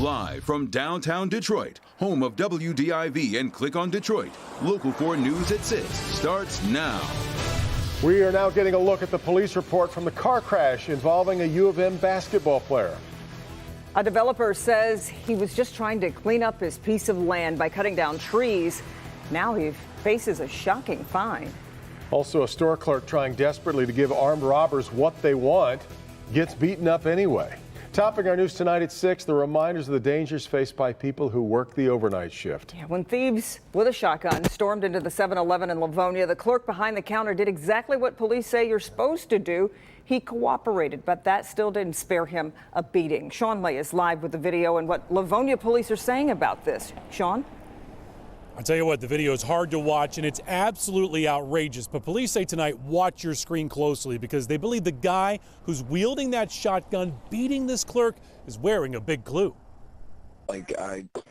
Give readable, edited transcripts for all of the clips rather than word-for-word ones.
Live from downtown Detroit, home of WDIV and Click on Detroit, Local 4 News at 6 starts now. We are now getting a look at the police report from the car crash involving a U of M basketball player. A developer says he was just trying to clean up his piece of land by cutting down trees. Now he faces a shocking fine. Also, a store clerk trying desperately to give armed robbers what they want gets beaten up anyway. Topping our news tonight at 6, the reminders of the dangers faced by people who work the overnight shift. Yeah, when thieves with a shotgun stormed into the 7-Eleven in Livonia, the clerk behind the counter did exactly what police say you're supposed to do. He cooperated, but that still didn't spare him a beating. Sean Lay is live with the video and what Livonia police are saying about this. Sean? I'll tell you what, the video is hard to watch and it's absolutely outrageous. But police say tonight, watch your screen closely because they believe the guy who's wielding that shotgun beating this clerk is wearing a big clue.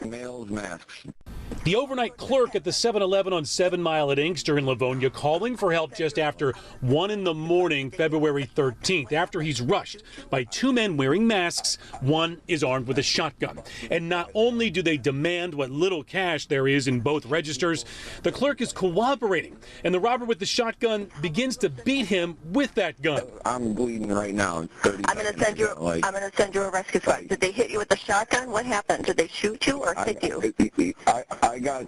Males masks. The overnight clerk at the 7-Eleven on 7 Mile at Inkster in Livonia calling for help just after 1 in the morning, February 13th, after he's rushed by 2 men wearing masks. One is armed with a shotgun. And not only do they demand what little cash there is in both registers, the clerk is cooperating, and the robber with the shotgun begins to beat him with that gun. I'm bleeding right now. I'm going to send you a rescue squad. Did they hit you with the shotgun? What happened? Did they shoot you or hit you? I got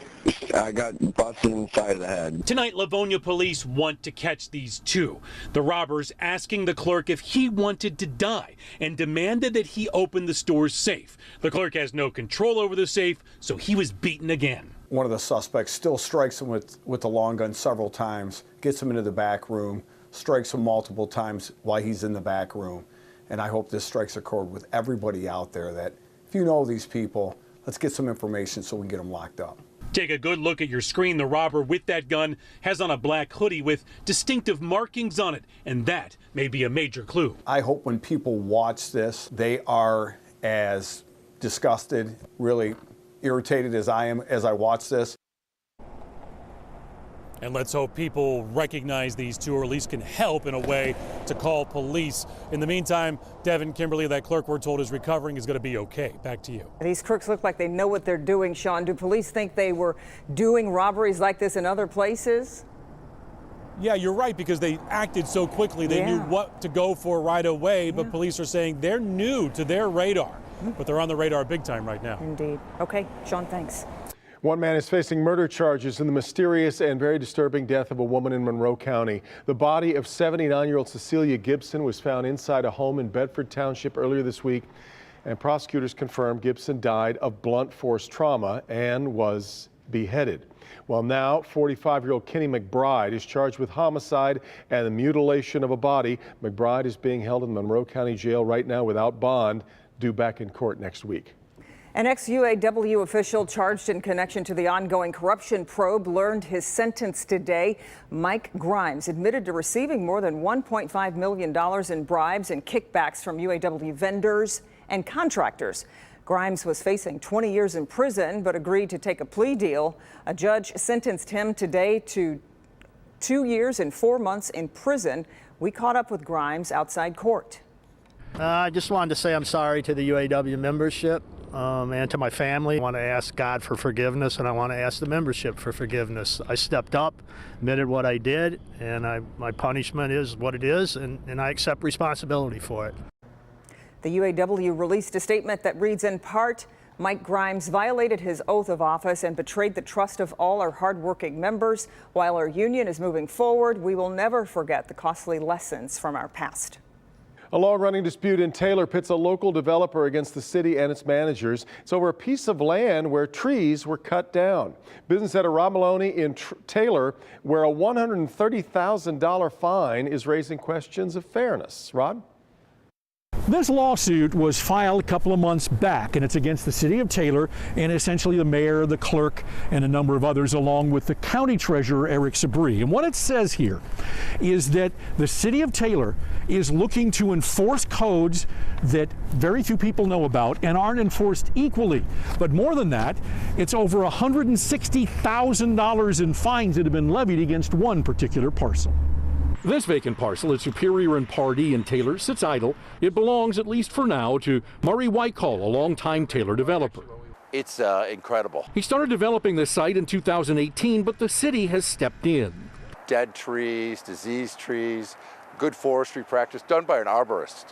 busted inside of the head. Tonight, Livonia police want to catch these two. The robbers asking the clerk if he wanted to die and demanded that he open the store's safe. The clerk has no control over the safe, so he was beaten again. One of the suspects still strikes him with the long gun several times, gets him into the back room, strikes him multiple times while he's in the back room. And I hope this strikes a chord with everybody out there that if you know these people, let's get some information so we can get them locked up. Take a good look at your screen. The robber with that gun has on a black hoodie with distinctive markings on it, and that may be a major clue. I hope when people watch this, they are as disgusted, really irritated as I am as I watch this. And let's hope people recognize these two or at least can help in a way to call police. In the meantime, Devin, Kimberly, that clerk we're told is recovering, is going to be okay. Back to you. These crooks look like they know what they're doing, Sean. Do police think they were doing robberies like this in other places? Yeah, you're right, because they acted so quickly. They knew what to go for right away, but police are saying they're new to their radar, but they're on the radar big time right now. Indeed. Okay, Sean, thanks. One man is facing murder charges in the mysterious and very disturbing death of a woman in Monroe County. The body of 79-year-old Cecilia Gibson was found inside a home in Bedford Township earlier this week, and prosecutors confirmed Gibson died of blunt force trauma and was beheaded. Well, now 45-year-old Kenny McBride is charged with homicide and the mutilation of a body. McBride is being held in Monroe County Jail right now without bond, due back in court next week. An ex-UAW official charged in connection to the ongoing corruption probe learned his sentence today. Mike Grimes admitted to receiving more than $1.5 million in bribes and kickbacks from UAW vendors and contractors. Grimes was facing 20 years in prison but agreed to take a plea deal. A judge sentenced him today to 2 years and 4 months in prison. We caught up with Grimes outside court. I just wanted to say I'm sorry to the UAW membership. And to my family. I want to ask God for forgiveness, and I want to ask the membership for forgiveness. I stepped up, admitted what I did, and my punishment is what it is, and I accept responsibility for it. The UAW released a statement that reads in part, Mike Grimes violated his oath of office and betrayed the trust of all our hardworking members. While our union is moving forward, we will never forget the costly lessons from our past. A long-running dispute in Taylor pits a local developer against the city and its managers. It's over a piece of land where trees were cut down. Business at a Rob Maloney in Taylor, where a $130,000 fine is raising questions of fairness. Rod? This lawsuit was filed a couple of months back, and it's against the city of Taylor and essentially the mayor, the clerk, and a number of others, along with the county treasurer, Eric Sabri. And what it says here is that the city of Taylor is looking to enforce codes that very few people know about and aren't enforced equally. But more than that, it's over $160,000 in fines that have been levied against one particular parcel. This vacant parcel at Superior and Pardee in Taylor sits idle. It belongs, at least for now, to Murray Whitecall, a longtime Taylor developer. It's incredible. He started developing this site in 2018, but the city has stepped in. Dead trees, diseased trees, good forestry practice done by an arborist.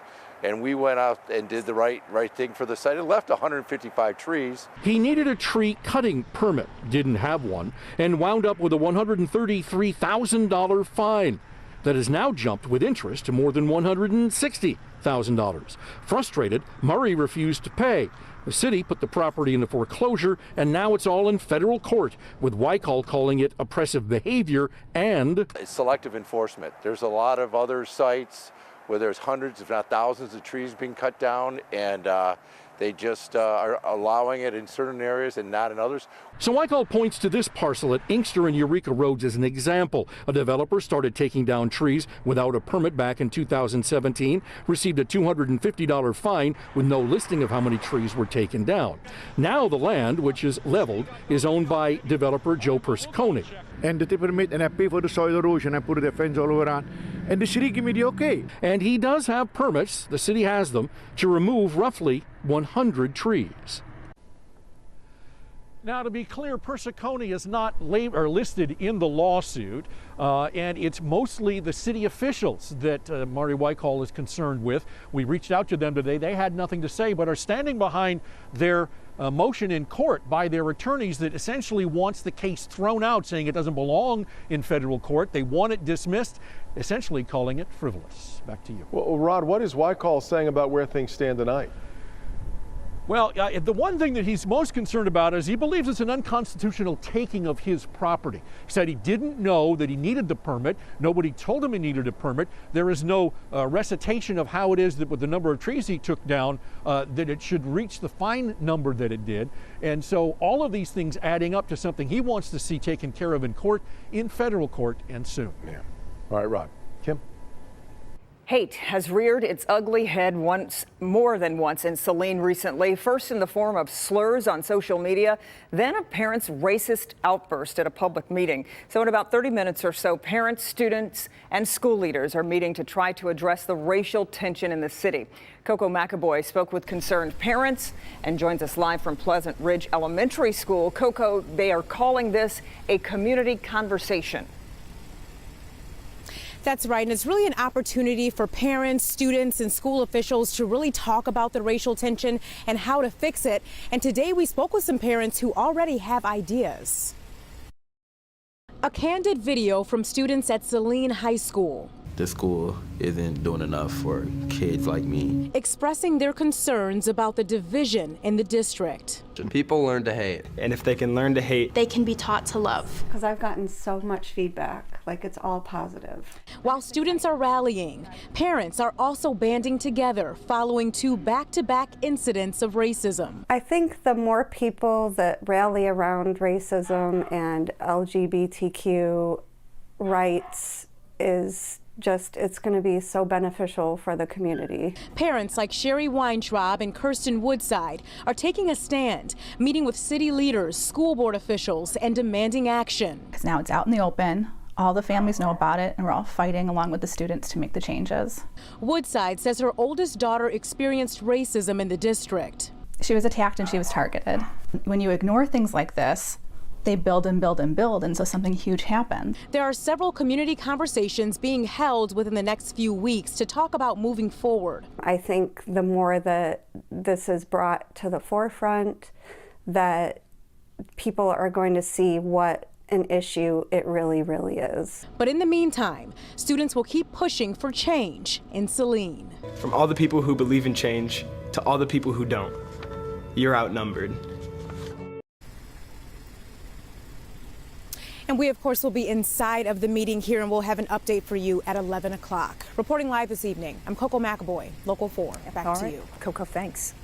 And we went out and did the right thing for the site and left 155 trees. He needed a tree cutting permit, didn't have one, and wound up with a $133,000 fine that has now jumped with interest to more than $160,000. Frustrated, Murray refused to pay. The city put the property into foreclosure, and now it's all in federal court, with Whitecall calling it oppressive behavior and selective enforcement. There's a lot of other sites where there's hundreds, if not thousands, of trees being cut down, and they just are allowing it in certain areas and not in others. So Whitecall points to this parcel at Inkster and Eureka Roads as an example. A developer started taking down trees without a permit back in 2017, received a $250 fine with no listing of how many trees were taken down. Now the land, which is leveled, is owned by developer Joe Persicone. And the permit, and I pay for the soil erosion, I put the fence all around, and the city give me the okay. And he does have permits, the city has them, to remove roughly 100 trees. Now, to be clear, Persicone is not listed in the lawsuit, and it's mostly the city officials that Murray Whitecall is concerned with. We reached out to them today. They had nothing to say, but are standing behind their motion in court by their attorneys that essentially wants the case thrown out, saying it doesn't belong in federal court. They want it dismissed, essentially calling it frivolous. Back to you. Well, Rod, what is Whitecall saying about where things stand tonight? Well, the one thing that he's most concerned about is he believes it's an unconstitutional taking of his property. He said he didn't know that he needed the permit. Nobody told him he needed a permit. There is no recitation of how it is that with the number of trees he took down, that it should reach the fine number that it did. And so all of these things adding up to something he wants to see taken care of in court, in federal court, and soon. Yeah. All right, Rod. Kim? Hate has reared its ugly head more than once in Saline recently, first in the form of slurs on social media, then a parent's racist outburst at a public meeting. So in about 30 minutes or so, parents, students, and school leaders are meeting to try to address the racial tension in the city. Coco McAboy spoke with concerned parents and joins us live from Pleasant Ridge Elementary School. Coco, they are calling this a community conversation. That's right, and it's really an opportunity for parents, students, and school officials to really talk about the racial tension and how to fix it. And today we spoke with some parents who already have ideas. A candid video from students at Saline High School. The school isn't doing enough for kids like me. Expressing their concerns about the division in the district. People learn to hate. And if they can learn to hate, they can be taught to love. Because I've gotten so much feedback, like it's all positive. While students are rallying, parents are also banding together following two back-to-back incidents of racism. I think the more people that rally around racism and LGBTQ rights it's going to be so beneficial for the community. Parents like Sherry Weintraub and Kirsten Woodside are taking a stand, meeting with city leaders, school board officials, and demanding action. Because now it's out in the open. All the families know about it, and we're all fighting along with the students to make the changes. Woodside says her oldest daughter experienced racism in the district. She was attacked and she was targeted. When you ignore things like this, they build and build and build, and so something huge happened. There are several community conversations being held within the next few weeks to talk about moving forward. I think the more that this is brought to the forefront, that people are going to see what an issue it really, really is. But in the meantime, students will keep pushing for change in Saline. From all the people who believe in change to all the people who don't, you're outnumbered. And we, of course, will be inside of the meeting here, and we'll have an update for you at 11 o'clock. Reporting live this evening, I'm Coco McAboy, Local 4. Back to you. Coco, thanks.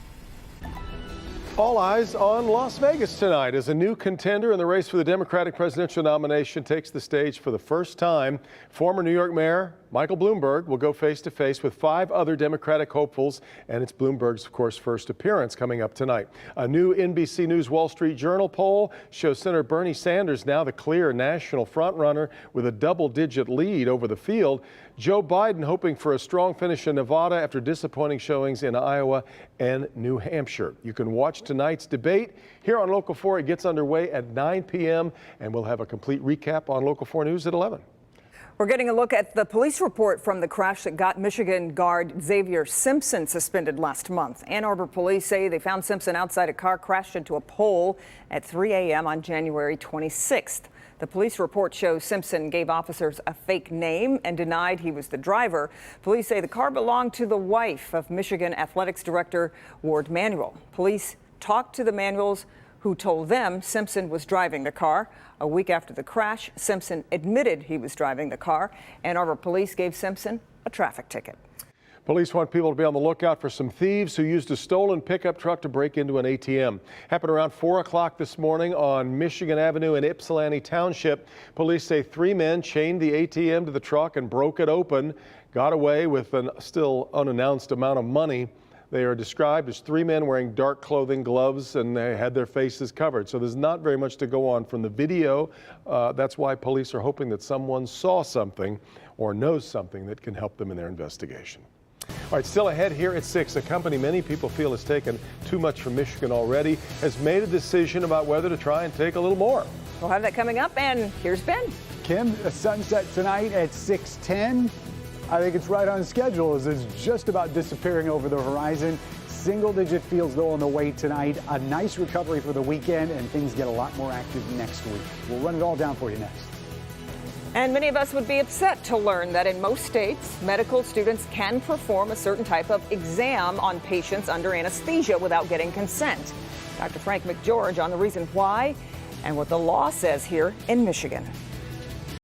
All eyes on Las Vegas tonight as a new contender in the race for the Democratic presidential nomination takes the stage for the first time. Former New York Mayor Michael Bloomberg will go face-to-face with 5 other Democratic hopefuls, and it's Bloomberg's, of course, first appearance coming up tonight. A new NBC News Wall Street Journal poll shows Senator Bernie Sanders now the clear national frontrunner with a double-digit lead over the field. Joe Biden hoping for a strong finish in Nevada after disappointing showings in Iowa and New Hampshire. You can watch tonight's debate here on Local 4. It gets underway at 9 p.m., and we'll have a complete recap on Local 4 News at 11. We're getting a look at the police report from the crash that got Michigan guard Xavier Simpson suspended last month. Ann Arbor police say they found Simpson outside a car crashed into a pole at 3 a.m. on January 26th. The police report shows Simpson gave officers a fake name and denied he was the driver. Police say the car belonged to the wife of Michigan Athletics Director Ward Manuel. Police talked to the Manuels, who told them Simpson was driving the car. A week after the crash, Simpson admitted he was driving the car. Ann Arbor police gave Simpson a traffic ticket. Police want people to be on the lookout for some thieves who used a stolen pickup truck to break into an ATM. Happened around 4 o'clock this morning on Michigan Avenue in Ypsilanti Township. Police say 3 men chained the ATM to the truck and broke it open, got away with a still unannounced amount of money. They are described as 3 men wearing dark clothing, gloves, and they had their faces covered. So there's not very much to go on from the video. That's why police are hoping that someone saw something or knows something that can help them in their investigation. All right, still ahead here at 6, a company many people feel has taken too much from Michigan already has made a decision about whether to try and take a little more. We'll have that coming up, and here's Ben. Kim, a sunset tonight at 6:10. I think it's right on schedule as it's just about disappearing over the horizon. Single-digit feels though on the way tonight. A nice recovery for the weekend, and things get a lot more active next week. We'll run it all down for you next. And many of us would be upset to learn that in most states, medical students can perform a certain type of exam on patients under anesthesia without getting consent. Dr. Frank McGeorge on the reason why and what the law says here in Michigan.